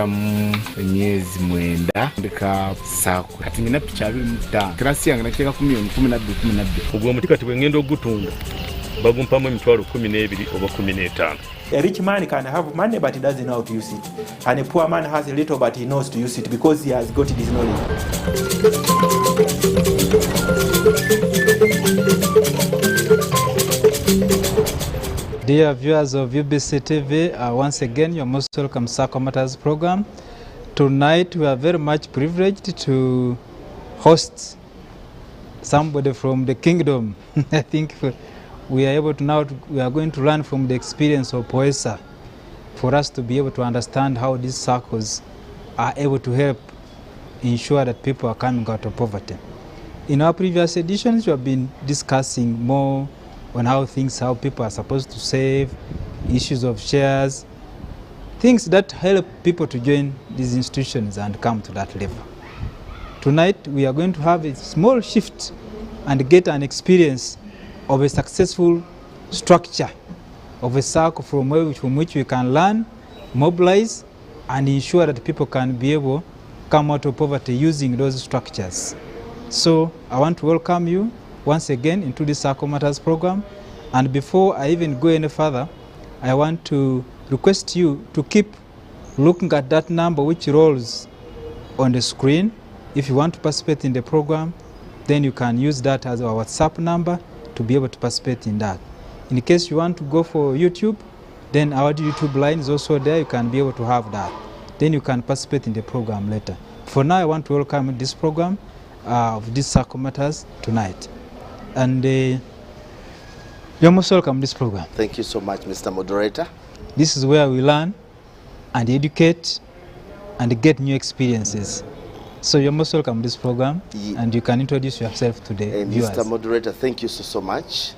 Emyezi 9 ndika Sacco kati ngina picha 25 klasi yange nakeka 10,12 ubwo muti kati bwengendo gutunda bagumpamu emitwalo 12 oba 15. A rich man can have money but he doesn't know how to use it, and a poor man has a little but he knows to use it because he has got this knowledge. Dear viewers of UBC TV, once again you're most welcome to Sacco Matters program. Tonight we are very much privileged to host somebody from the kingdom. I think we are able to now, we are going to learn from the experience of Poesa for us to be able to understand how these circles are able to help ensure that people are coming out of poverty. In our previous editions, we have been discussing more on how people are supposed to save, issues of shares, things that help people to join these institutions and come to that level. Tonight, we are going to have a small shift and get an experience of a successful structure of a circle from which we can learn, mobilize, and ensure that people can be able to come out of poverty using those structures. So I want to welcome you once again into the Sacco Matters program. And before I even go any further, I want to request you to keep looking at that number which rolls on the screen. If you want to participate in the program, then you can use that as our WhatsApp number to be able to participate in that. In case you want to go for YouTube, then our YouTube line is also there. You can be able to have that. Then you can participate in the program later. For now, I want to welcome this program of this Sacco Matters tonight. And you're most welcome to this program. Thank you so much, Mr. Moderator. This is where we learn and educate and get new experiences. So you're most welcome to this program, and you can introduce yourself to the viewers. Mr. Moderator, thank you so much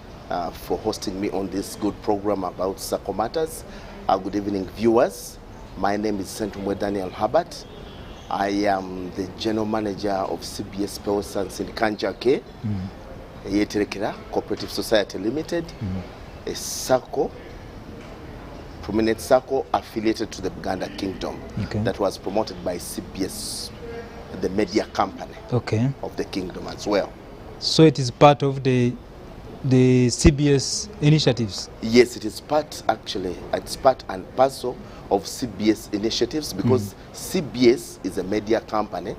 for hosting me on this good program about Sacco Matters. Good evening, viewers. My name is Sentumwe Daniel Herbert. I am the General Manager of CBS Poesa Sindikanjake, Yeterekera Cooperative Society Limited, a Sacco, prominent Sacco affiliated to the Buganda Kingdom, that was promoted by CBS, the media company of the kingdom as well. So it is part of the CBS initiatives? Yes, it is part, actually. It's part and parcel of CBS initiatives because CBS is a media company,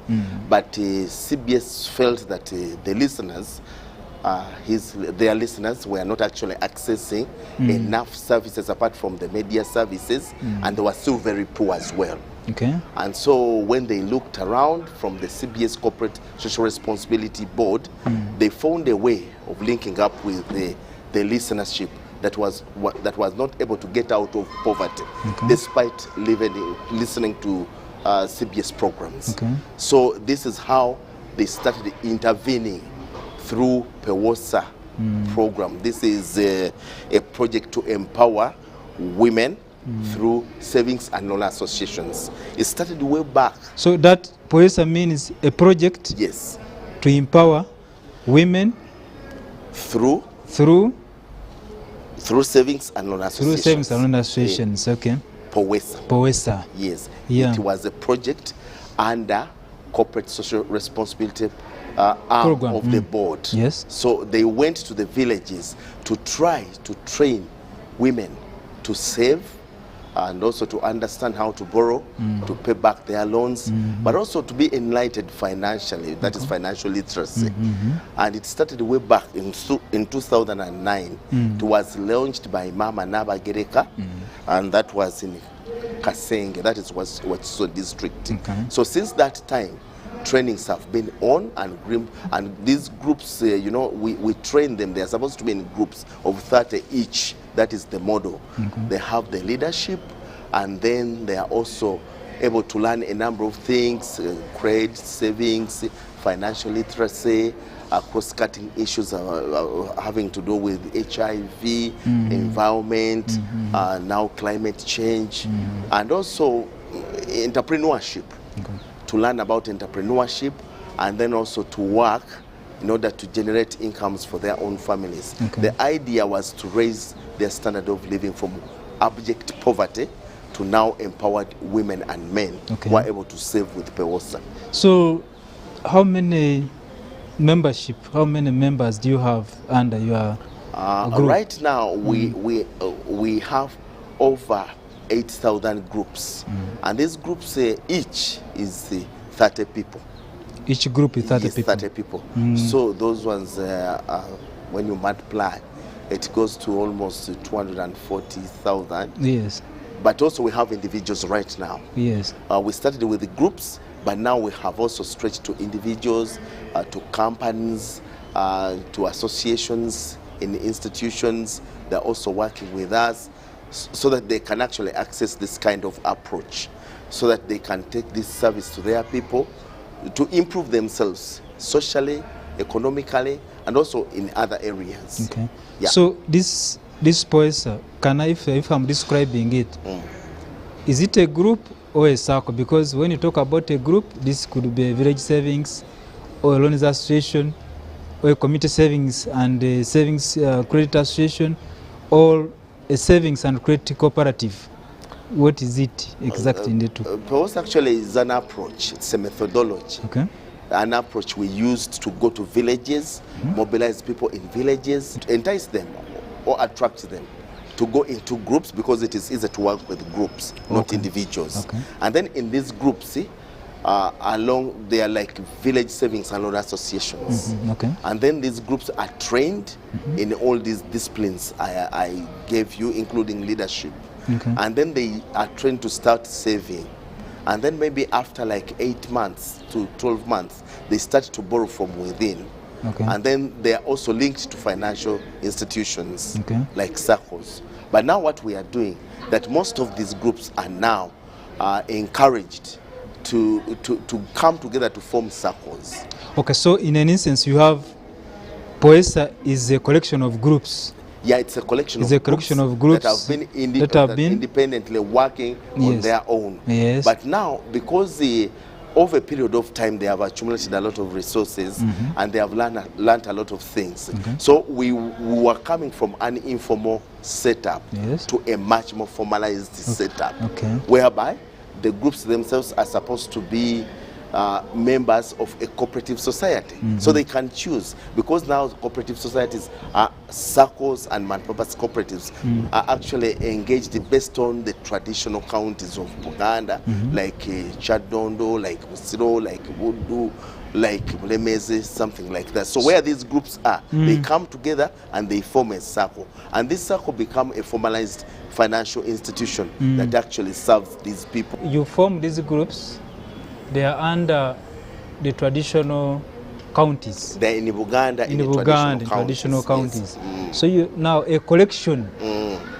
but CBS felt that the listeners, their listeners were not actually accessing enough services apart from the media services, and they were still very poor as well. And so when they looked around from the CBS Corporate Social Responsibility Board, they found a way of linking up with the listenership that was not able to get out of poverty despite listening to CBS programs. So this is how they started intervening through Poesa program. This is a project to empower women through savings and loan associations. It started way back. So that Poesa means a project to empower women through savings and loan associations. Through savings and loan associations, Poesa. Yes. It was a project under corporate social responsibility arm of the board. So they went to the villages to try to train women to save and also to understand how to borrow, to pay back their loans, but also to be enlightened financially. That is financial literacy. And it started way back in 2009. It was launched by Mama Naba Gereka, and that was in Kasenge. That is Wachso district. So since that time, trainings have been on, and these groups, we train them. They are supposed to be in groups of 30 each. That is the model. They have the leadership, and then they are also able to learn a number of things, credit, savings, financial literacy, cross-cutting issues having to do with HIV, environment, now climate change, and also entrepreneurship. To learn about entrepreneurship, and then also to work in order to generate incomes for their own families. The idea was to raise their standard of living from abject poverty to now empower women and men who are able to save with PEWOSA. So how many members do you have under your group? Right now, we have over 8,000 groups, and these groups each is 30 people. Each group is 30 yes, people. 30 people. So those ones, when you multiply, it goes to almost 240,000. Yes. But also we have individuals right now. Yes. We started with the groups, but now we have also stretched to individuals, to companies, to associations in institutions. They're also working with us so that they can actually access this kind of approach, so that they can take this service to their people to improve themselves socially, economically, and also in other areas. Okay. Yeah. So this PEWOSA, if I'm describing it, is it a group or a Sacco? Because when you talk about a group, this could be a village savings or a loans association or a community savings and a savings credit association or a savings and credit cooperative. What is it exactly in the two? PEWOSA actually is an approach. It's a methodology. Okay. An approach we used to go to villages, mobilize people in villages, to entice them or attract them to go into groups, because it is easy to work with groups, not individuals. Okay. And then in these groups, along they are like village savings and loan associations. Okay. And then these groups are trained in all these disciplines I gave you, including leadership. Okay. And then they are trained to start saving. And then maybe after like 8 months to 12 months, they start to borrow from within. Okay. And then they are also linked to financial institutions like Saccos. But now what we are doing, that most of these groups are now encouraged to come together to form Saccos. Okay, so in an instance you have PEWOSA is a collection of groups. Yeah, it's a collection of groups that have been independently working on their own. Yes. But now, because over a period of time they have accumulated a lot of resources and they have learned a lot of things. Okay. So we were coming from an informal setup to a much more formalized setup, whereby the groups themselves are supposed to be members of a cooperative society. So they can choose, because now cooperative societies are Saccos and man-purpose cooperatives are actually engaged based on the traditional counties of Buganda, like Chadondo, like Musiro, like Wudu, like Lemeze, something like that. So where these groups are, they come together and they form a Sacco. And this Sacco become a formalized financial institution that actually serves these people. You form these groups, they are under the traditional counties. They're in Buganda, in traditional counties. Yes. So you now a collection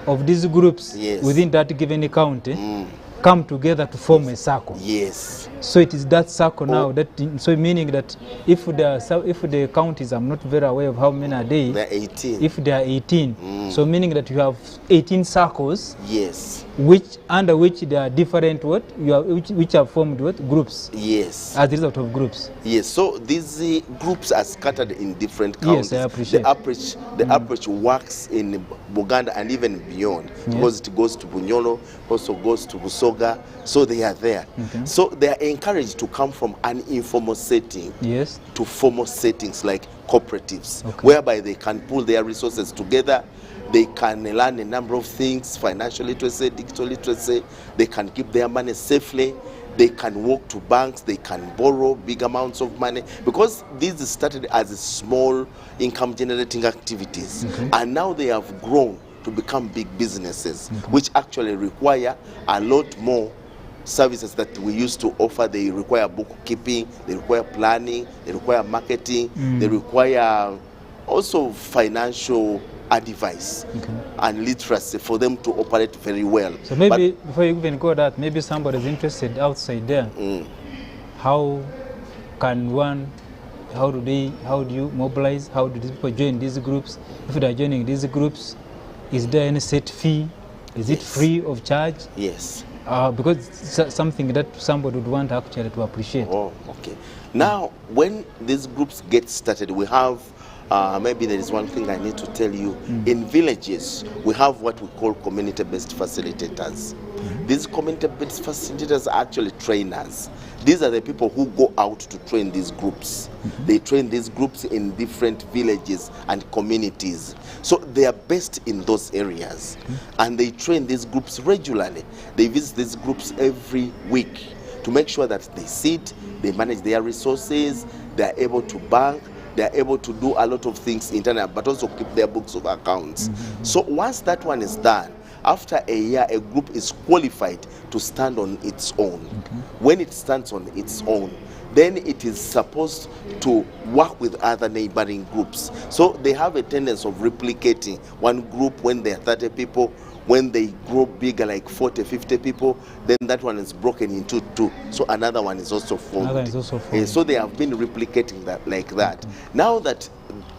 of these groups within that given county come together to form a Sacco. Yes. So it is that Sacco now. So meaning that if the counties, I'm not very aware of how many are they. They're 18. If they are 18, so meaning that you have 18 Saccos. Yes. Under which there are different which are formed groups. Yes. As a result of groups. Yes. So these groups are scattered in different counties. Yes, I appreciate. The approach works in Buganda and even beyond, because it goes to Bunyolo, also goes to Busoga. So they are there. Okay. So they are encouraged to come from an informal setting to formal settings like cooperatives, whereby they can pull their resources together. They can learn a number of things: financial literacy, digital literacy. They can keep their money safely. They can walk to banks. They can borrow big amounts of money, because these started as small income generating activities, and now they have grown to become big businesses, which actually require a lot more services that we used to offer. They require bookkeeping, they require planning, they require marketing, they require also financial advice and literacy for them to operate very well. So maybe before you even go that, maybe somebody is interested outside there. How do you mobilize? How do these people join these groups? If they are joining these groups, is there any set fee? Is it free of charge? Yes. Because it's something that somebody would want actually to appreciate. Oh, okay. Now, when these groups get started, we have, maybe there is one thing I need to tell you. In villages, we have what we call community-based facilitators. These community-based facilitators are actually trainers. These are the people who go out to train these groups. They train these groups in different villages and communities. So they are based in those areas. And they train these groups regularly. They visit these groups every week to make sure that they sit, they manage their resources, they are able to bank, they are able to do a lot of things internally, but also keep their books of accounts. So once that one is done, after a year, a group is qualified to stand on its own. When it stands on its own, then it is supposed to work with other neighboring groups. So they have a tendency of replicating one group when there are 30 people. When they grow bigger, like 40, 50 people, then that one is broken into two. So another one is also formed. So they have been replicating that like that. Now that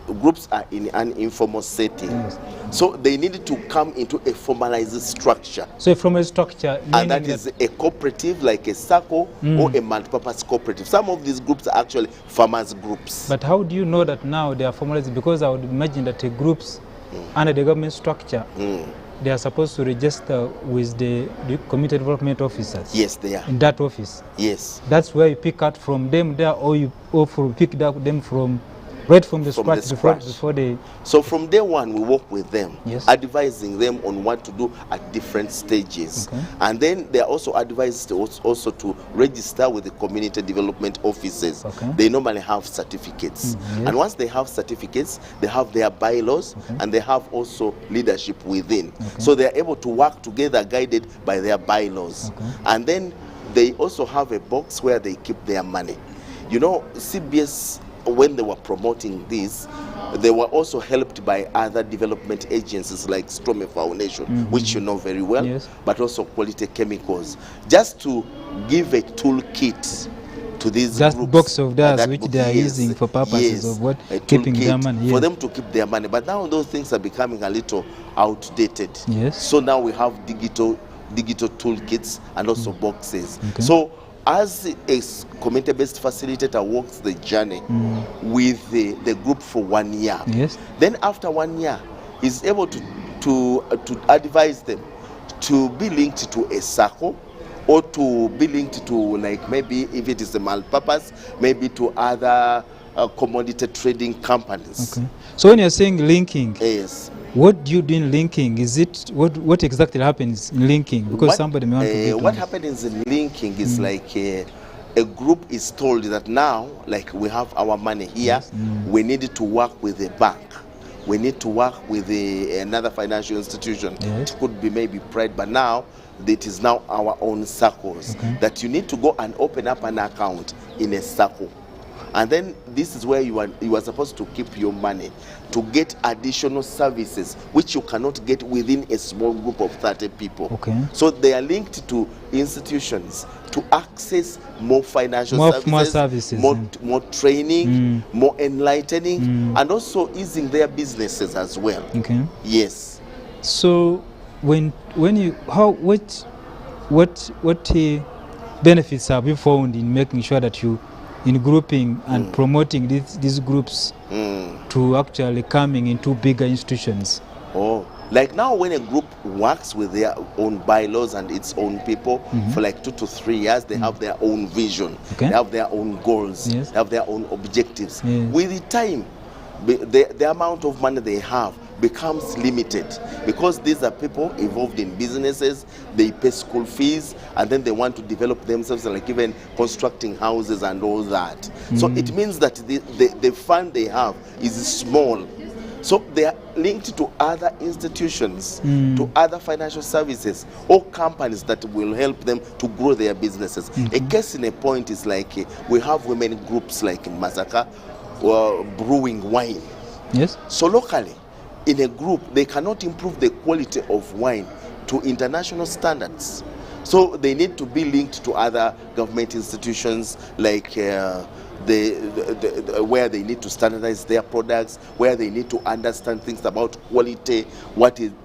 groups are in an informal setting, so they need to come into a formalized structure. So a formal structure, and that is a cooperative like a Sacco or a multi-purpose cooperative. Some of these groups are actually farmers groups. But how do you know that now they are formalized? Because I would imagine that the groups under the government structure, they are supposed to register with the community development officers. Yes, they are. In that office. Yes. That's where you pick out from them there, or you pick up them from right from the scratch before they... So from day one, we work with them, advising them on what to do at different stages. And then they are also advised also to register with the community development offices. They normally have certificates. And once they have certificates, they have their bylaws, and they have also leadership within. So they are able to work together guided by their bylaws. And then they also have a box where they keep their money. You know, CBS, when they were promoting this, they were also helped by other development agencies like Strome Foundation, which you know very well, but also Quality Chemicals, just to give a toolkit to these just groups. Box of theirs which they are using for purposes of what? Keeping their money. For them to keep their money. But now those things are becoming a little outdated. So now we have digital toolkits and also boxes. So as a community-based facilitator works the journey with the group for 1 year, then after 1 year, is able to advise them to be linked to a Sacco, or to be linked to, like, maybe if it is a multi-purpose, maybe to other commodity trading companies. So when you're saying linking, what do you do in linking? Is it what exactly happens in linking? Because somebody may want to get what happens in linking is like a group is told that now, like, we have our money here, we need to work with a bank, we need to work with another financial institution. It could be maybe private, but now it is now our own Saccos, that you need to go and open up an account in a Sacco. And then this is where you are supposed to keep your money to get additional services which you cannot get within a small group of 30 people. So they are linked to institutions to access more financial services, more training, more enlightening, and also easing their businesses as well. Yes. So when you what benefits have you found in making sure that you in grouping and promoting these groups to actually coming into bigger institutions? Like now, when a group works with their own bylaws and its own people for like 2 to 3 years, they have their own vision, they have their own goals, they have their own objectives. With the time, the amount of money they have becomes limited, because these are people involved in businesses, they pay school fees, and then they want to develop themselves, like even constructing houses and all that. So it means that the fund they have is small. So they are linked to other institutions, to other financial services, or companies that will help them to grow their businesses. A case in a point is like we have women groups like in Masaka brewing wine. So locally, in a group, they cannot improve the quality of wine to international standards. So they need to be linked to other government institutions, like where they need to standardize their products, where they need to understand things about quality,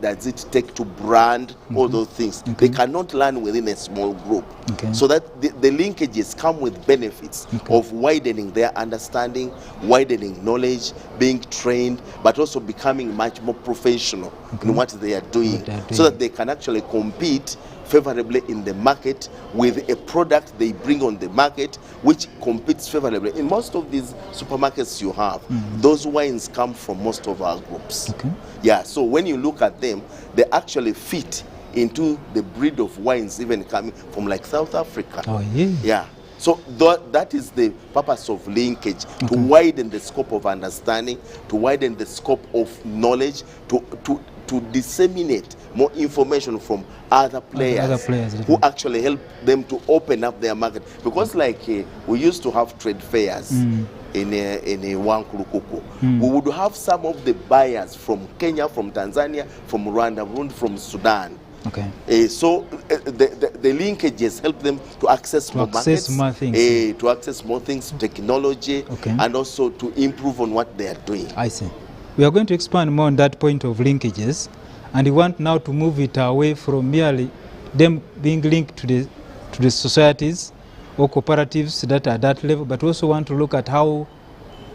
does it take to brand, all those things. They cannot learn within a small group. So that the linkages come with benefits of widening their understanding, widening knowledge, being trained, but also becoming much more professional in what they are doing, so that they can actually compete favorably in the market with a product they bring on the market which competes favorably. In most of these supermarkets you have, those wines come from most of our groups. Okay. Yeah, so when you look at them, they actually fit into the breed of wines even coming from like South Africa. Oh, yeah. Yeah. So that is the purpose of linkage, to widen the scope of understanding, to widen the scope of knowledge, to disseminate more information from other players, who actually help them to open up their market. Because like we used to have trade fairs in Wankurukuku. We would have some of the buyers from Kenya, from Tanzania, from Rwanda, from Sudan. Okay. So the linkages help them to access more markets, more things. To access more things, technology, and also to improve on what they are doing. I see. We are going to expand more on that point of linkages, and we want now to move it away from merely them being linked to the societies or cooperatives that are at that level, but also want to look at how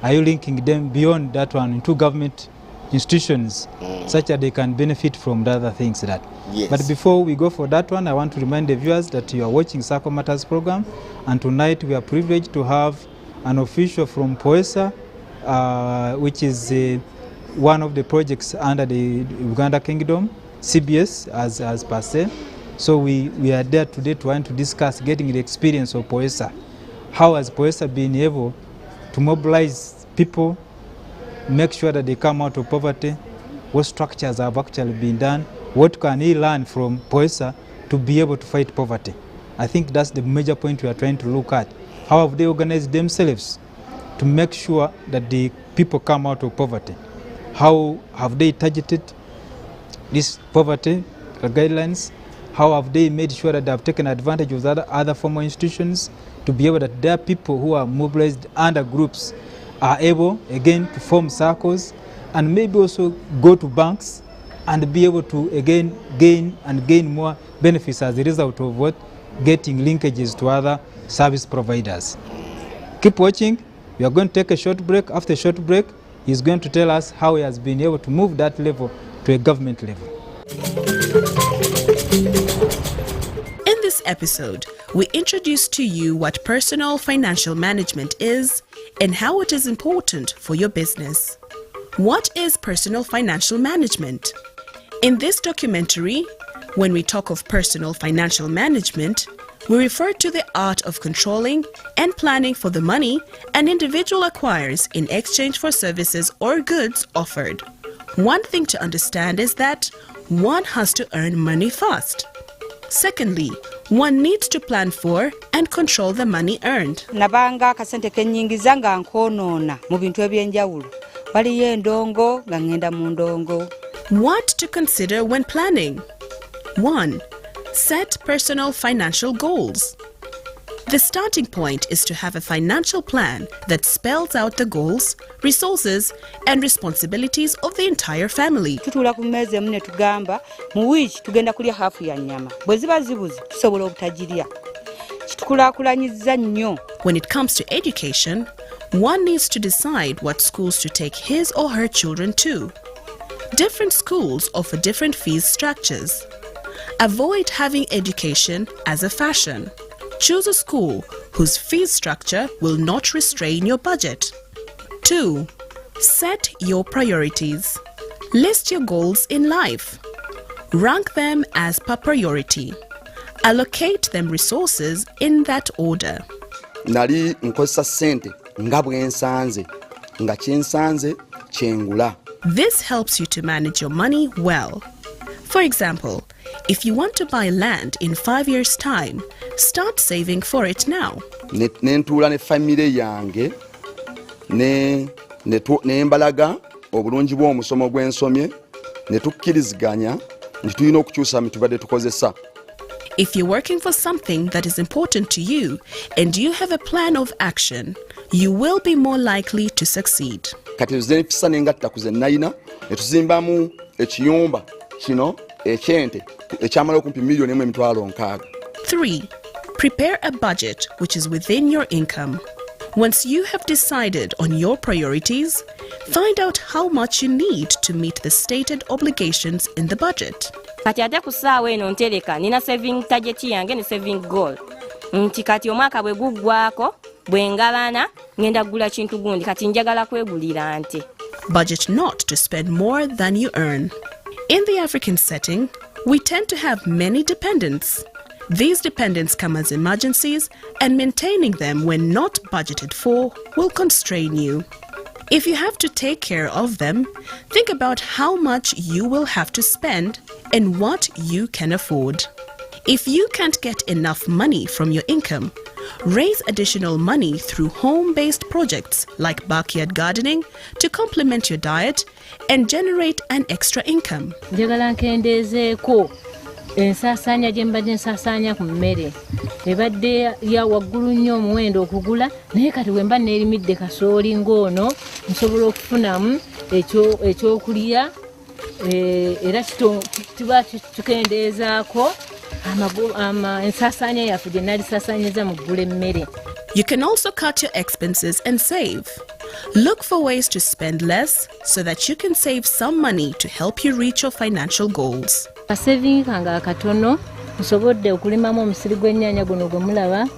are you linking them beyond that one into government institutions, such that they can benefit from the other things that. Yes. But before we go for that one, I want to remind the viewers that you are watching Sacco Matters program, and tonight we are privileged to have an official from POESA, which is one of the projects under the Uganda Kingdom, CBS as per se. So we are there today to want to discuss getting the experience of POESA. How has POESA been able to mobilize people, make sure that they come out of poverty? What structures have actually been done? What can he learn from POESA to be able to fight poverty? I think that's the major point we are trying to look at. How have they organized themselves to make sure that the people come out of poverty? How have they targeted this poverty guidelines? How have they made sure that they have taken advantage of other formal institutions to be able that their people who are mobilized under groups are able again to form circles and maybe also go to banks and be able to again gain more benefits as a result of what? Getting linkages to other service providers. Keep watching. We are going to take a short break. After a short break, he's going to tell us how he has been able to move that level to a government level. In this episode, we introduce to you what personal financial management is and how it is important for your business. What is personal financial management? In this documentary, when we talk of personal financial management, we refer to the art of controlling and planning for the money an individual acquires in exchange for services or goods offered. One thing to understand is that one has to earn money first. Secondly, one needs to plan for and control the money earned. Nabanga kasente kenyingiza nga nkonoona mu bintu ebyenjawulo. Waliyo endongo nga ngenda mu ndongo. What to consider when planning? 1. Set personal financial goals. The starting point is to have a financial plan that spells out the goals, resources, and responsibilities of the entire family. Tutula ku mmeeza emu ne tugamba mu wiiki tugenda kulya hafu ya nnyama. Bwe ziba zibuze tusobola obutagirya. Kitukulaakulanyiza nnyo. When it comes to education, one needs to decide what schools to take his or her children to. Different schools offer different fees structures. Avoid having education as a fashion. Choose a school whose fee structure will not restrain your budget. 2. Set your priorities. List your goals in life. Rank them as per priority. Allocate them resources in that order. Nali nkozesa sente nga bwensanze nga kyensanze kyengula. This helps you to manage your money well. For example, if you want to buy land in 5 years' time, start saving for it now. Nentuula ne famire yange ne mbalaga obulungi bw'omusomo gw'ensomye ne tukkiriziganya nti tulina okukyusa mitubadde tukozesa. If you're working for something that is important to you and you have a plan of action, you will be more likely to succeed. Kati zenepisa nengatta ku ze nalina ne tuzimbamu ekiyumba kino ekyente ekyamala okumpi miliyoni 1.6. 3. Prepare a budget which is within your income. Once you have decided on your priorities, find out how much you need to meet the stated obligations in the budget. Kati ate ku ssaawa eno ntereka nina saving target yange ne saving goal. Nti kati omwaka bwe guggwaako bwe ngabana ngenda kugula kintu gundi kati njagala kwegulira nte. Budget not to spend more than you earn. In the African setting, we tend to have many dependents. These dependents come as emergencies, and maintaining them when not budgeted for will constrain you. If you have to take care of them, think about how much you will have to spend and what you can afford. If you can't get enough money from your income, raise additional money through home-based projects like backyard gardening to complement your diet and generate an extra income. Ensasanya gye mbadde nsasanya ku mmere ebadde ya waggulu nnyo omuwendo okugula naye kati bwe mba neerimidde kasooli ng'ono nsobola okufunamu ekyokulya era tuba tukendeezaako ensasanya yaffe gye nalisasanyiza mu ggula emmere. You can also cut your expenses and save. Look for ways to spend less so that you can save some money to help you reach your financial goals. Saving kanga katono nsobodde okulimamu omusiri gw'ennyaanya guno gwe mulaba.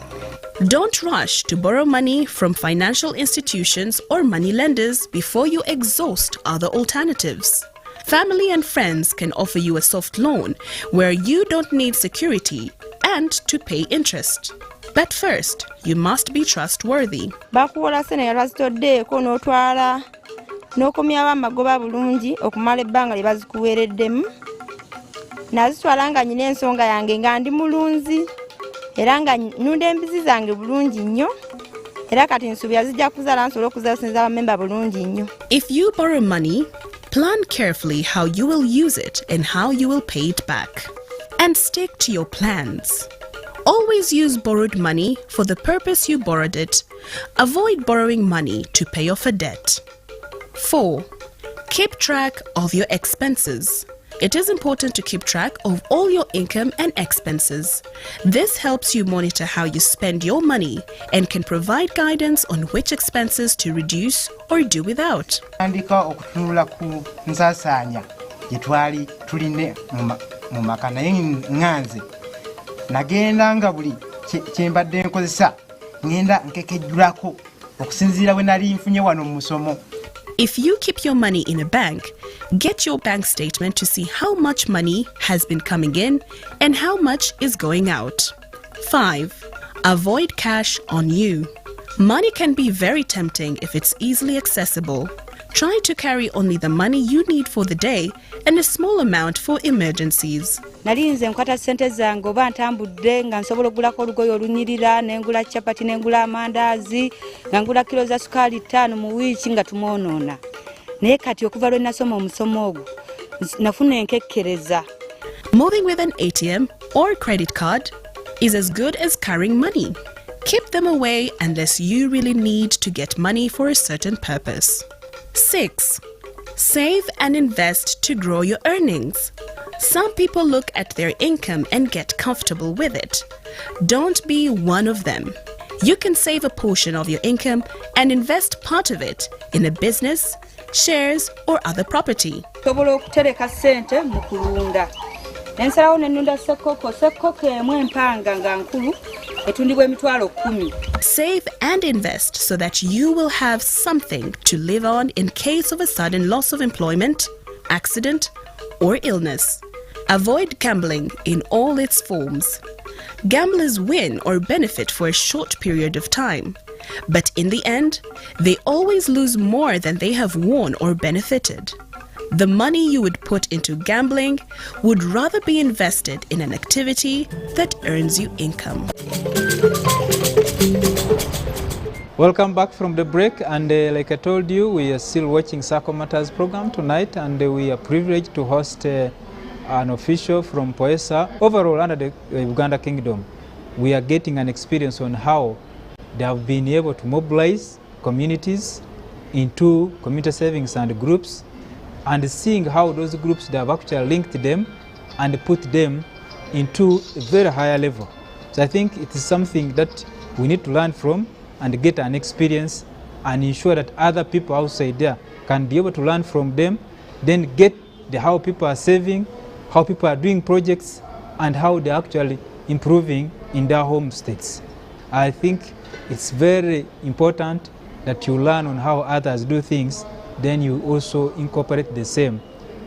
Don't rush to borrow money from financial institutions or money lenders before you exhaust other alternatives. Family and friends can offer you a soft loan where you don't need security and to pay interest. But first, you must be trustworthy. Bakuwola sene yalwazitoddeeko n'otwala n'okomyawo amagoba bulungi okumala ebbanga lye bazikuweereddemu. Nazitwala nga nyina ensonga yange nga ndi mulunzi era nga nnunda embizi zange bulungi nnyo era kati nsuubira zijja kuzaala nsobola okuzaala abamemba bulungi nnyo. If you borrow money, plan carefully how you will use it and how you will pay it back. And stick to your plans. Always use borrowed money for the purpose you borrowed it. Avoid borrowing money to pay off a debt. 4. Keep track of your expenses. It is important to keep track of all your income and expenses. This helps you monitor how you spend your money and can provide guidance on which expenses to reduce or do without. Andika okutunula ku nsasanya gitwali tuline mu maka naye nganze nagenda nga buli kyembadde nkozesa ngenda nkekejjulako okusinziira bwe nali nfunye wano mu musomo. If you keep your money in a bank, get your bank statement to see how much money has been coming in and how much is going out. 5. Avoid cash on you. Money can be very tempting if it's easily accessible. Try to carry only the money you need for the day and a small amount for emergencies. Nali nze nkwata ssente zange oba ntambudde nga nsobola okugulako olugoye olunyirira nengula chapati nengula amandaazi nga ngula kilo za sukaali 5 mu wiiki nga tumwonoona. Naye kati okuva lwe nasoma omusomo ogwo nafuna enkekkereza. Moving with an ATM or credit card is as good as carrying money. Keep them away unless you really need to get money for a certain purpose. 6. Save and invest to grow your earnings. Some people look at their income and get comfortable with it. Don't be one of them. You can save a portion of your income and invest part of it in a business, shares, or other property. Sobola okutereka ssente mu kulunda. Nensalawo nennunda Sacco emu empanga nga nkulu etundibwa emitwalo 10. Save and invest so that you will have something to live on in case of a sudden loss of employment, accident, or illness. Avoid gambling in all its forms. Gamblers win or benefit for a short period of time, but in the end, they always lose more than they have won or benefited. The money you would put into gambling would rather be invested in an activity that earns you income. Welcome back from the break, and like I told you, we are still watching Sacco Matters program tonight, and we are privileged to host an official from Poesa. Overall, under the Uganda Kingdom, we are getting an experience on how they have been able to mobilize communities into community savings and groups, and seeing how those groups, they have actually linked them and put them into a very higher level. So I think it is something that we need to learn from and get an experience and ensure that other people outside there can be able to learn from them, then get how people are saving, how people are doing projects and how they're actually improving in their home states. I think it's very important that you learn on how others do things, then you also incorporate the same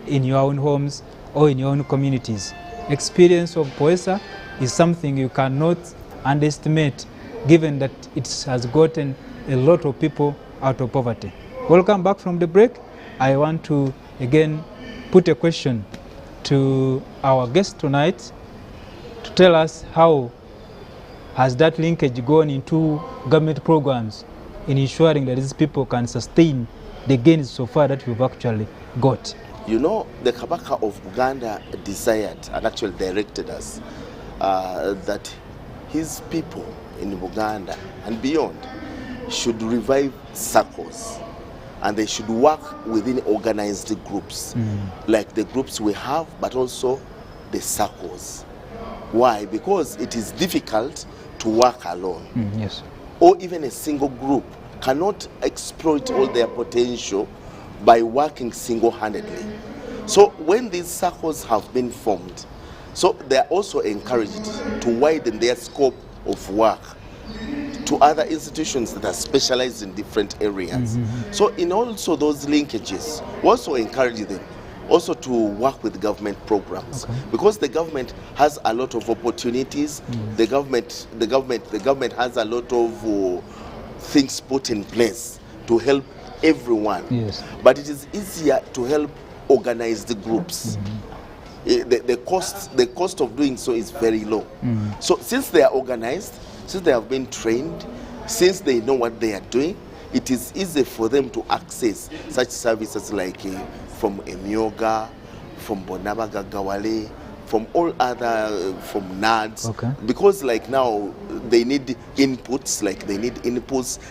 in your own homes or in your own communities. Experience of POESA is something you cannot underestimate, given that it has gotten a lot of people out of poverty. Welcome back from the break. I want to again put a question to our guest tonight to tell us how has that linkage gone into government programs in ensuring that these people can sustain the gains so far that we've actually got. You know, the Kabaka of Uganda desired and actually directed us that his people in Uganda and beyond should revive Saccos, and they should work within organized groups, like the groups we have, but also the Saccos. Why? Because it is difficult to work alone. Yes. Or even a single group cannot exploit all their potential by working single-handedly. So when these Saccos have been formed, so they are also encouraged to widen their scope of work to other institutions that are specialized in different areas. So in also those linkages, we also encourage them also to work with government programs, because the government has a lot of opportunities. The government has a lot of things put in place to help everyone. Yes. But it is easier to help organized groups. The cost of doing so is very low. So since they are organized, since they have been trained, since they know what they are doing, it is easy for them to access such services like from Emyoga, from Bonabaga Gawale, from all other, from NADS, because like now they need inputs,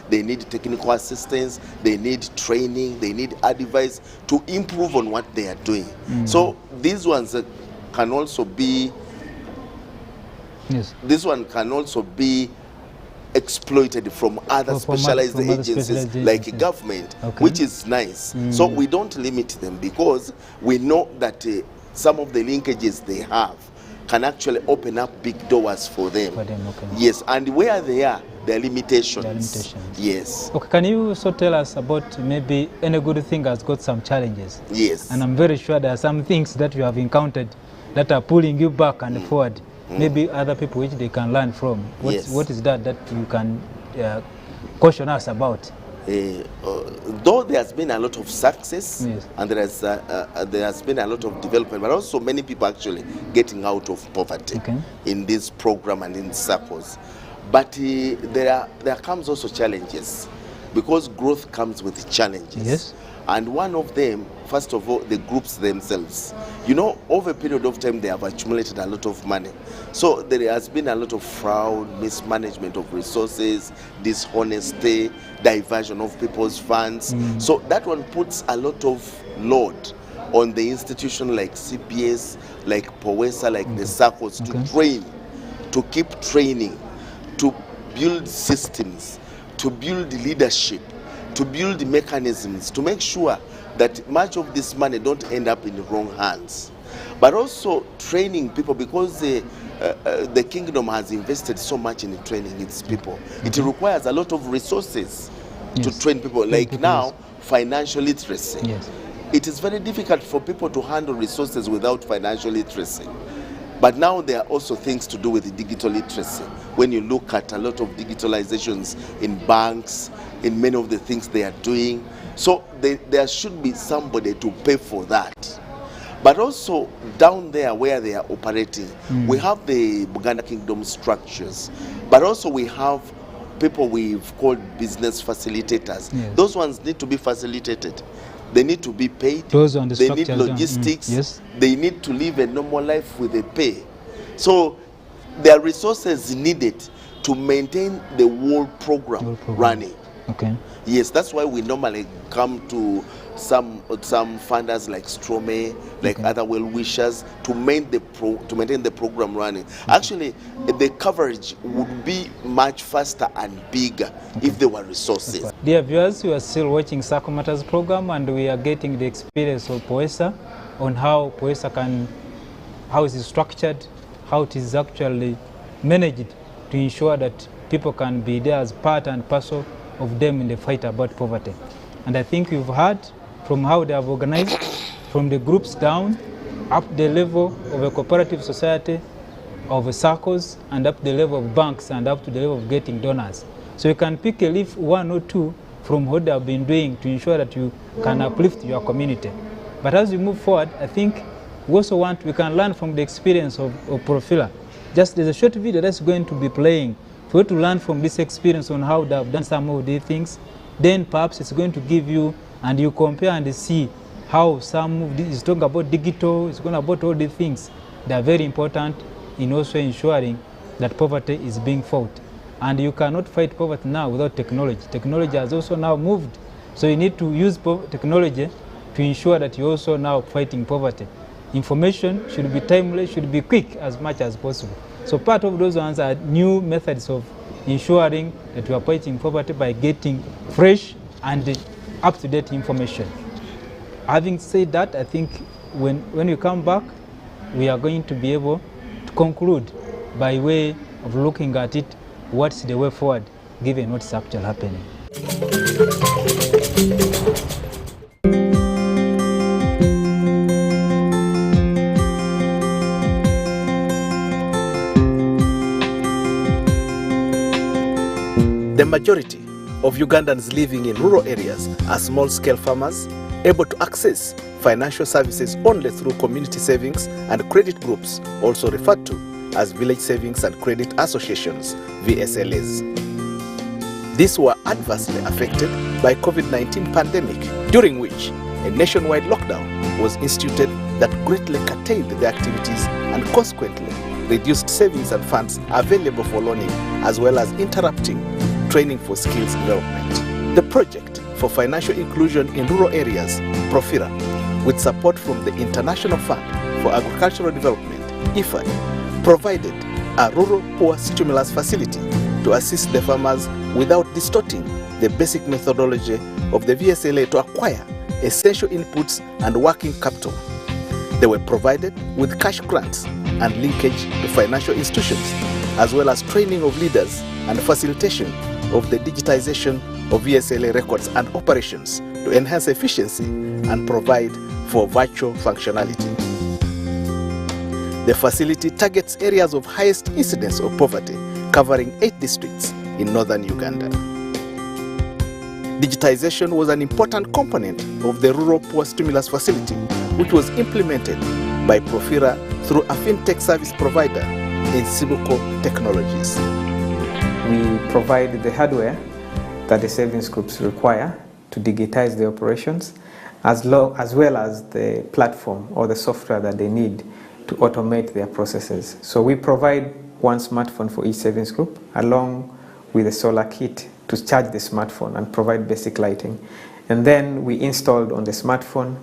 they need technical assistance, they need training, they need advice to improve on what they are doing. So these ones can also be, this one can also be exploited from other specialized agencies like government, which is nice. So we don't limit them, because we know that some of the linkages they have can actually open up big doors for them. Yes, and where they are, there are limitations. Yes. Okay, can you also tell us about maybe any good thing has got some challenges? Yes. And I'm very sure there are some things that you have encountered that are pulling you back and forward. Maybe other people which they can learn from. What is that you can caution us about? Though there has been a lot of success, and there has been a lot of development, but also many people actually getting out of poverty in this program and in Saccos. But there comes also challenges, because growth comes with challenges. Yes. And one of them, first of all, the groups themselves. You know, over a period of time, they have accumulated a lot of money. So there has been a lot of fraud, mismanagement of resources, dishonesty, diversion of people's funds. So that one puts a lot of load on the institution like CPS, like POESA, like the Saccos, to train, to keep training, to build systems, to build leadership, to build mechanisms, to make sure that much of this money don't end up in the wrong hands. But also training people, because the kingdom has invested so much in training its people. It requires a lot of resources to train people. Like now, financial literacy. It is very difficult for people to handle resources without financial literacy. But now there are also things to do with the digital literacy. When you look at a lot of digitalizations in banks, in many of the things they are doing. So there should be somebody to pay for that. But also down there where they are operating, we have the Buganda Kingdom structures, but also we have people we've called business facilitators. Those ones need to be facilitated. They need to be paid. They need logistics. They need to live a normal life with a pay. So there are resources needed to maintain the whole program running. Yes, that's why we normally come to some funders like Strome, like other well-wishers, to maintain the program running. Actually, the coverage would be much faster and bigger if there were resources. Dear viewers, we are still watching Sacco Matters program, and we are getting the experience of POESA on how POESA can how it is structured, how it is actually managed to ensure that people can be there as part and parcel of them in the fight about poverty. And I think you've heard from how they have organized, from the groups down, up the level of a cooperative society, of Saccos, and up the level of banks, and up to the level of getting donors. So you can pick a leaf, one or two, from what they have been doing to ensure that you can uplift your community. But as we move forward, I think we also we can learn from the experience of Profila. Just there's a short video that's going to be playing for you to learn from this experience on how they have done some of these things. Then perhaps it's going to give you, and you compare and see how some of this is talking about digital, it's going about all these things. They are very important in also ensuring that poverty is being fought. And you cannot fight poverty now without technology. Technology has also now moved. So you need to use technology to ensure that you're also now fighting poverty. Information should be timely, should be quick as much as possible. So part of those ones are new methods of ensuring that we are fighting poverty by getting fresh and up-to-date information. Having said that, I think when you come back, we are going to be able to conclude by way of looking at it, what's the way forward, given what's actually happening. The majority of Ugandans living in rural areas are small-scale farmers able to access financial services only through community savings and credit groups, also referred to as Village Savings and Credit Associations, VSLAs. These were adversely affected by COVID-19 pandemic, during which a nationwide lockdown was instituted that greatly curtailed the activities and consequently reduced savings and funds available for loaning, as well as interrupting training for skills development. The project for financial inclusion in rural areas, Profira, with support from the International Fund for Agricultural Development, IFAD, provided a rural poor stimulus facility to assist the farmers without distorting the basic methodology of the VSLA to acquire essential inputs and working capital. They were provided with cash grants and linkage to financial institutions, as well as training of leaders and facilitation of the digitization of VSLA records and operations to enhance efficiency and provide for virtual functionality. The facility targets areas of highest incidence of poverty, covering 8 districts in northern Uganda. Digitization was an important component of the Rural Poor Stimulus Facility, which was implemented by Profira through a fintech service provider in Sacco Technologies. We provide the hardware that the savings groups require to digitize the operations, as well as the platform or the software that they need to automate their processes. So we provide one smartphone for each savings group, along with a solar kit to charge the smartphone and provide basic lighting. And then we installed on the smartphone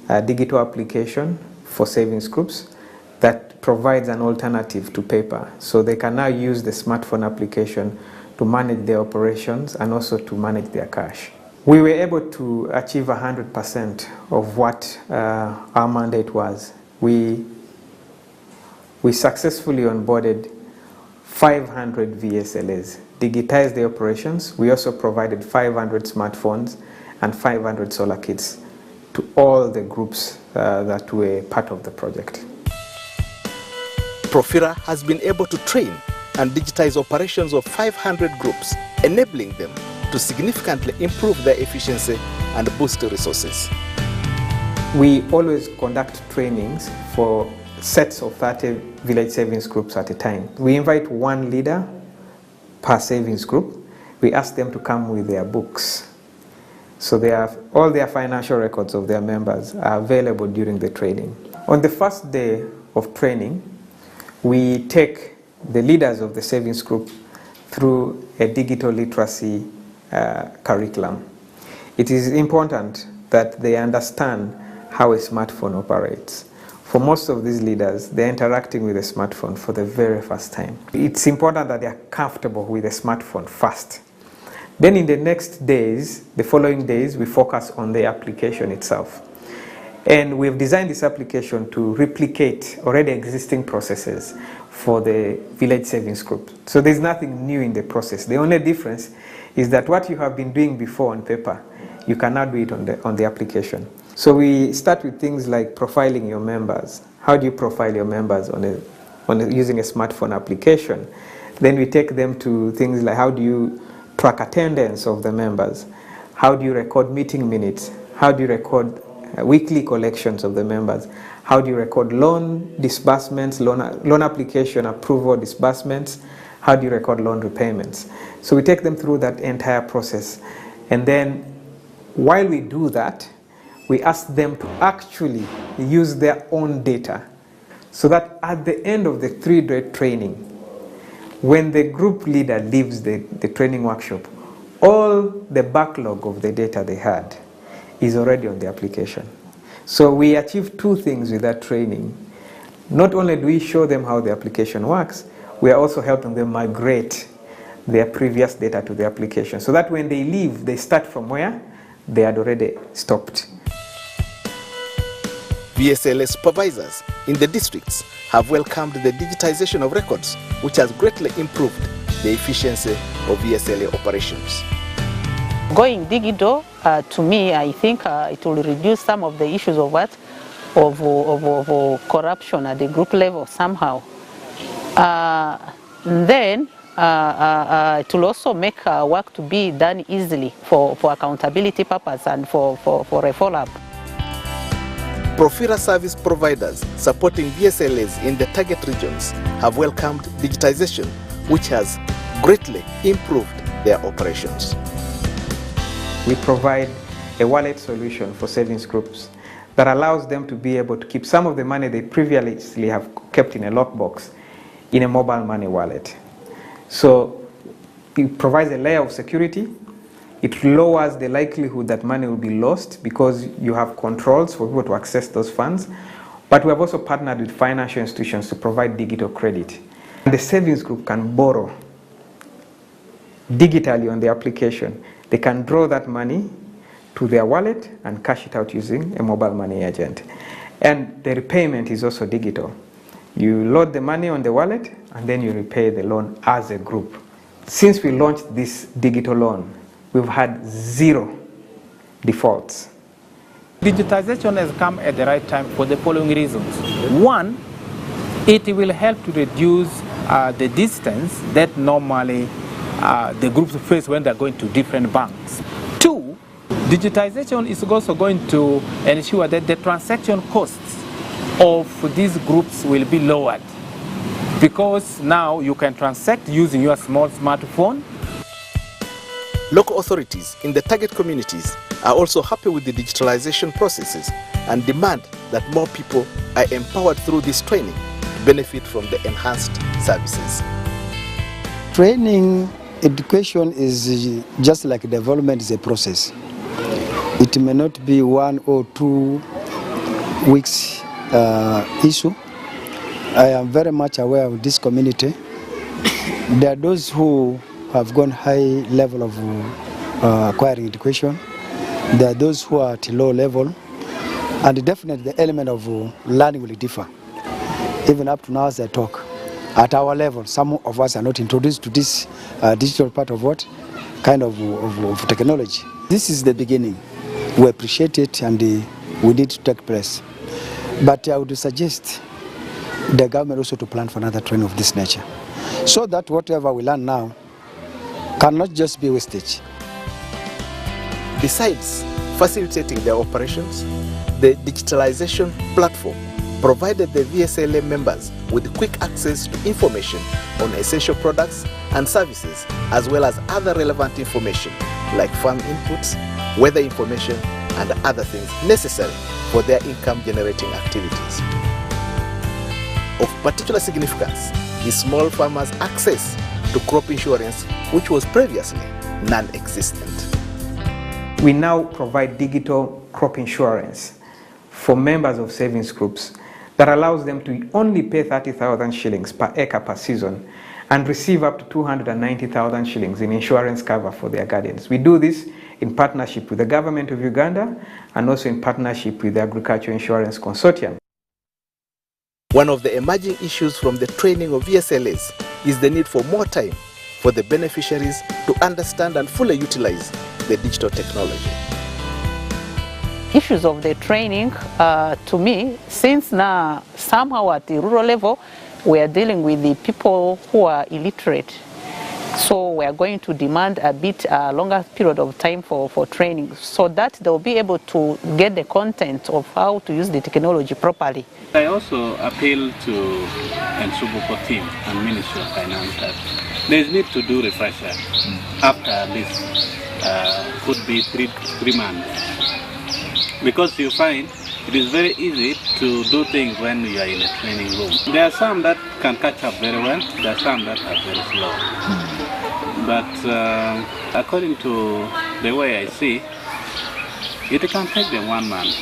a digital application for savings groups that provides an alternative to paper. So they can now use the smartphone application to manage their operations and also to manage their cash. We were able to achieve 100% of what our mandate was. We successfully onboarded 500 VSLAs, digitized the operations. We also provided 500 smartphones and 500 solar kits to all the groups that were part of the project. Profira has been able to train and digitize operations of 500 groups, enabling them to significantly improve their efficiency and boost resources. We always conduct trainings for sets of 30 village savings groups at a time. We invite one leader per savings group. We ask them to come with their books. So all their financial records of their members are available during the training. On the first day of training, we take the leaders of the savings group through a digital literacy curriculum. It is important that they understand how a smartphone operates. For most of these leaders, they're interacting with a smartphone for the very first time. It's important that they're comfortable with a smartphone first. Then in the next days, the following days, we focus on the application itself. And we've designed this application to replicate already existing processes for the village savings group. So there's nothing new in the process. The only difference is that what you have been doing before on paper, you can now do it on the application. So we start with things like profiling your members. How do you profile your members using a smartphone application? Then we take them to things like how do you track attendance of the members? How do you record meeting minutes? How do you record weekly collections of the members? How do you record loan disbursements, loan application approval disbursements? How do you record loan repayments? So we take them through that entire process. And then while we do that, we ask them to actually use their own data so that at the end of the 3-day training, when the group leader leaves the training workshop, all the backlog of the data they had is already on the application. So we achieve two things with that training. Not only do we show them how the application works, we are also helping them migrate their previous data to the application so that when they leave, they start from where they had already stopped. VSLA supervisors in the districts have welcomed the digitization of records, which has greatly improved the efficiency of VSLA operations. Going digital, to me, I think it will reduce some of the issues of corruption at the group level somehow. Then it will also make work to be done easily for accountability purpose and for a follow-up. Profira service providers supporting VSLAs in the target regions have welcomed digitization, which has greatly improved their operations. We provide a wallet solution for savings groups that allows them to be able to keep some of the money they previously have kept in a lockbox in a mobile money wallet. So it provides a layer of security. It lowers the likelihood that money will be lost because you have controls for people to access those funds. But we have also partnered with financial institutions to provide digital credit. And the savings group can borrow digitally on the application. They can draw that money to their wallet and cash it out using a mobile money agent. And the repayment is also digital. You load the money on the wallet and then you repay the loan as a group. Since we launched this digital loan, we've had 0 defaults. Digitization has come at the right time for the following reasons. One, it will help to reduce the distance that normally the groups face when they're going to different banks. Two, digitization is also going to ensure that the transaction costs of these groups will be lowered, because now you can transact using your small smartphone. Local authorities in the target communities are also happy with the digitalization processes and demand that more people are empowered through this training to benefit from the enhanced services. Training education is just like development is a process. It may not be 1 or 2 weeks issue. I am very much aware of this community. There are those who have gone high level of acquiring education. There are those who are at low level. And definitely the element of learning will differ. Even up to now as I talk, at our level, some of us are not introduced to this digital part of what kind of technology. This is the beginning. We appreciate it and we need to take place. But I would suggest the government also to plan for another training of this nature, so that whatever we learn now cannot just be wastage. Besides facilitating their operations, the digitalization platform provided the VSLA members with quick access to information on essential products and services, as well as other relevant information like farm inputs, weather information, and other things necessary for their income-generating activities. Of particular significance is small farmers' access to crop insurance, which was previously non-existent. We now provide digital crop insurance for members of savings groups that allows them to only pay 30,000 shillings per acre per season and receive up to 290,000 shillings in insurance cover for their gardens. We do this in partnership with the government of Uganda and also in partnership with the Agricultural Insurance Consortium. One of the emerging issues from the training of VSLAs is the need for more time for the beneficiaries to understand and fully utilize the digital technology. Issues of the training, to me, since now somehow at the rural level, we are dealing with the people who are illiterate. So we are going to demand a bit longer period of time for training so that they'll be able to get the content of how to use the technology properly. I also appeal to Nsubuko team and Ministry of Finance that there is need to do refresher after at least could be three months. Because you find it is very easy to do things when you are in a training room. There are some that can catch up very well, there are some that are very slow. But according to the way I see, it can take them 1 month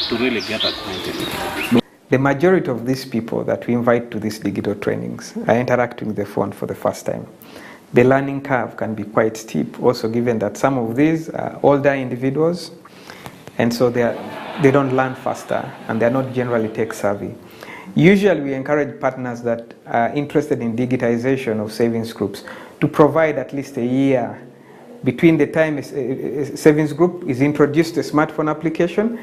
to really get acquainted. The majority of these people that we invite to these digital trainings are interacting with the phone for the first time. The learning curve can be quite steep, also given that some of these are older individuals, and so they don't learn faster and they're not generally tech savvy. Usually we encourage partners that are interested in digitization of savings groups to provide at least a year between the time a savings group is introduced to a smartphone application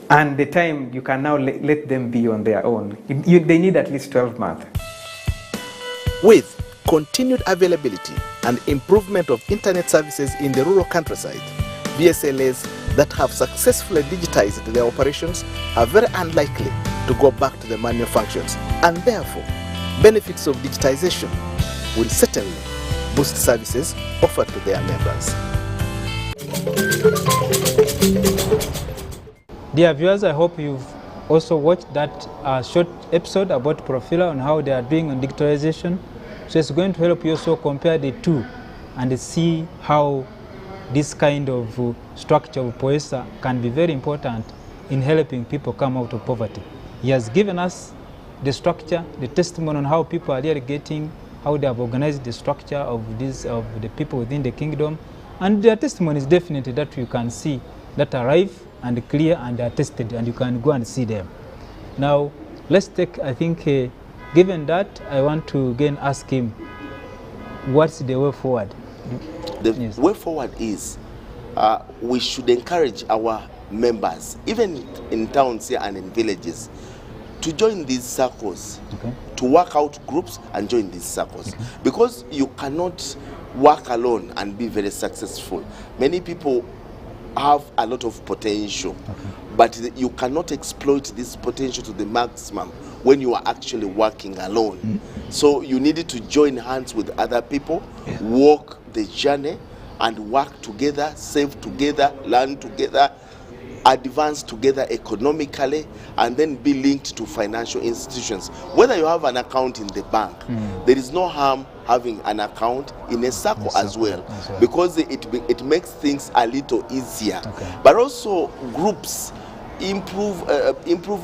and the time you can now let them be on their own. They need at least 12 months. With continued availability and improvement of internet services in the rural countryside, VSLAs that have successfully digitized their operations are very unlikely to go back to the manual functions, and therefore benefits of digitization will certainly boost services offered to their members. Dear viewers, I hope you've also watched that short episode about Profila on how they are doing on digitalization. So it's going to help you also compare the two and see how this kind of structure of POESA can be very important in helping people come out of poverty. He has given us the structure, the testimony on how people are really getting, how they have organized the structure of the people within the kingdom. And their testimonies definitely that you can see that arrive and clear and are tested, and you can go and see them. Now, let's take, I think, given that, I want to again ask him, what's the way forward? The way forward is we should encourage our members, even in towns here and in villages, to join these circles, to work out groups and join these circles. Because you cannot work alone and be very successful. Many people have a lot of potential, but you cannot exploit this potential to the maximum when you are actually working alone. So you needed to join hands with other people, walk the journey and work together, save together, learn together, advance together economically, and then be linked to financial institutions. Whether you have an account in the bank, there is no harm having an account in a Sacco as well, because it makes things a little easier. But also groups improve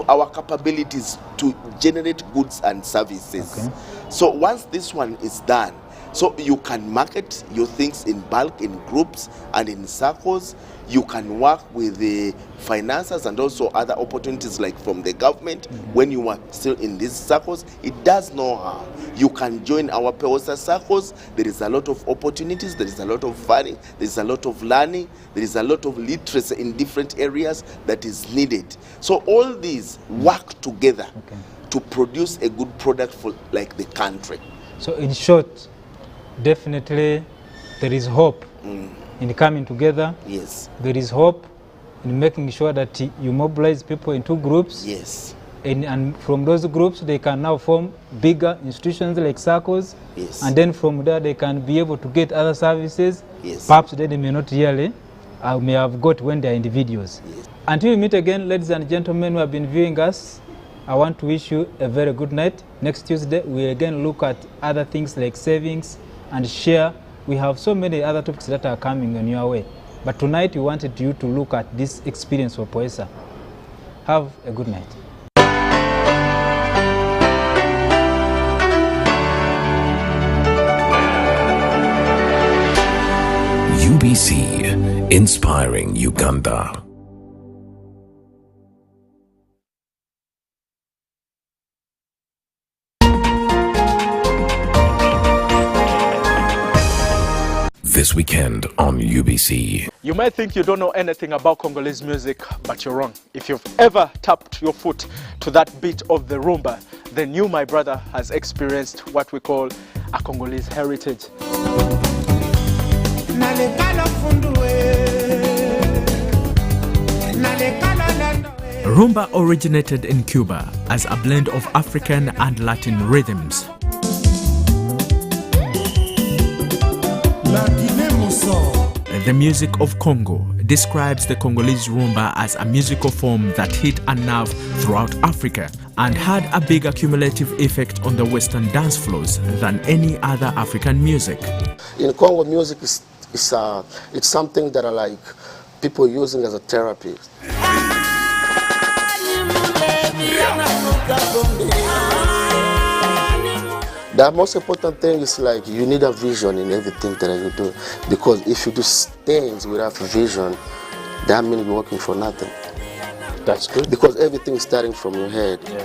our capabilities to generate goods and services. So once this one is done, so you can market your things in bulk, in groups and in circles. You can work with the financiers and also other opportunities like from the government when you are still in these circles. It does no harm. You can join our POESA circles. There is a lot of opportunities, there is a lot of funding, there is a lot of learning, there is a lot of literacy in different areas that is needed. So all these work together to produce a good product for like the country. So in short, definitely there is hope in coming together. Yes. There is hope in making sure that you mobilize people into groups. Yes. And from those groups they can now form bigger institutions like circles. Yes. And then from there they can be able to get other services. Yes. Perhaps they may not really may have got when they are individuals. Yes. Until we meet again, ladies and gentlemen who have been viewing us, I want to wish you a very good night. Next Tuesday we again look at other things like savings and share. We have so many other topics that are coming on your way. But tonight we wanted you to look at this experience of POESA. Have a good night. UBC, inspiring Uganda. This weekend on UBC. You might think you don't know anything about Congolese music, but you're wrong. If you've ever tapped your foot to that beat of the rumba, then you, my brother, has experienced what we call a Congolese heritage. Rumba originated in Cuba as a blend of African and Latin rhythms. The music of Congo describes the Congolese rumba as a musical form that hit a nerve throughout Africa and had a bigger cumulative effect on the Western dance floors than any other African music. In Congo, music is it's something that are like people using as a therapy. The most important thing is like you need a vision in everything that you do, because if you do things without a vision, that means you're working for nothing. That's good. Because everything is starting from your head. Yeah.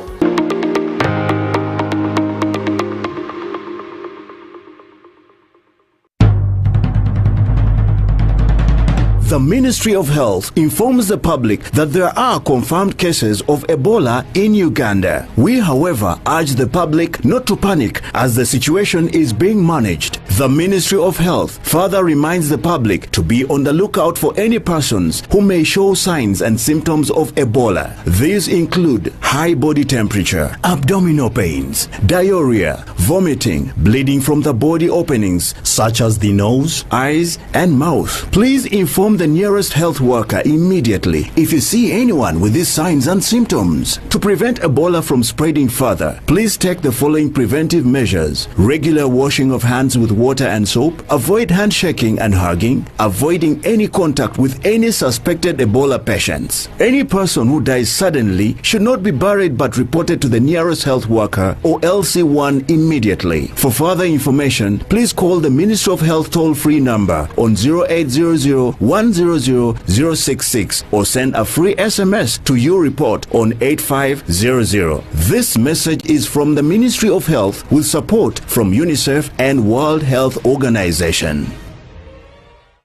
The Ministry of Health informs the public that there are confirmed cases of Ebola in Uganda. We, however, urge the public not to panic as the situation is being managed. The Ministry of Health further reminds the public to be on the lookout for any persons who may show signs and symptoms of Ebola. These include high body temperature, abdominal pains, diarrhea, vomiting, bleeding from the body openings such as the nose, eyes, and mouth. Please inform the nearest health worker immediately if you see anyone with these signs and symptoms. To prevent Ebola from spreading further, please take the following preventive measures: regular washing of hands with water and soap, avoid handshaking and hugging, avoiding any contact with any suspected Ebola patients. Any person who dies suddenly should not be buried but reported to the nearest health worker or LC1 immediately. For further information, please call the Ministry of Health toll-free number on 0800 100-066 or send a free SMS to your report on 8500. This message is from the Ministry of Health with support from UNICEF and World Health Organization.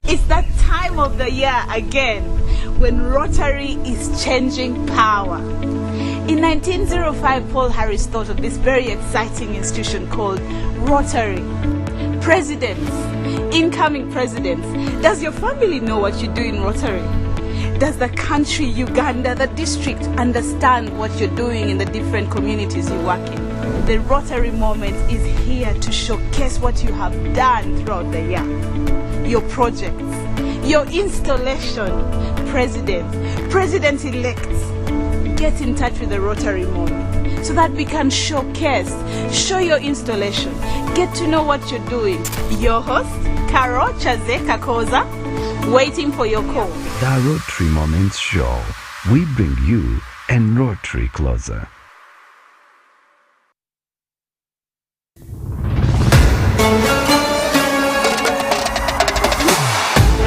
It's that time of the year again when Rotary is changing power. In 1905, Paul Harris thought of this very exciting institution called Rotary. Presidents, incoming presidents, does your family know what you do in Rotary? Does the country, Uganda, the district understand what you're doing in the different communities you work in? The Rotary moment is here to showcase what you have done throughout the year. Your projects, your installation. President-elects, get in touch with the Rotary moment so that we can showcase, show your installation, get to know what you're doing. Your host, Karo Chazeka Koza, waiting for your call. The Rotary Moments Show. We bring you and Rotary closer.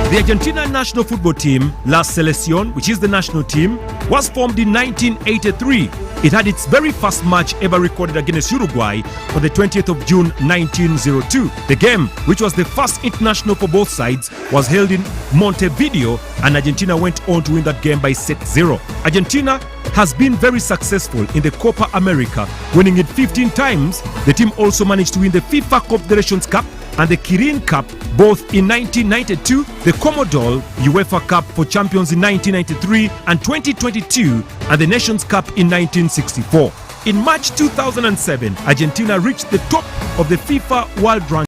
The Argentina national football team, La Selección, which is the national team, was formed in 1983. It had its very first match ever recorded against Uruguay on the 20th of June 1902. The game, which was the first international for both sides, was held in Montevideo, and Argentina went on to win that game by set 0. Argentina has been very successful in the Copa America, winning it 15 times. The team also managed to win the FIFA Confederations Cup and the Kirin Cup both in 1992, the Commodore UEFA Cup for Champions in 1993 and 2022, and the Nations Cup in 1964. In March 2007, Argentina reached the top of the FIFA World Ranking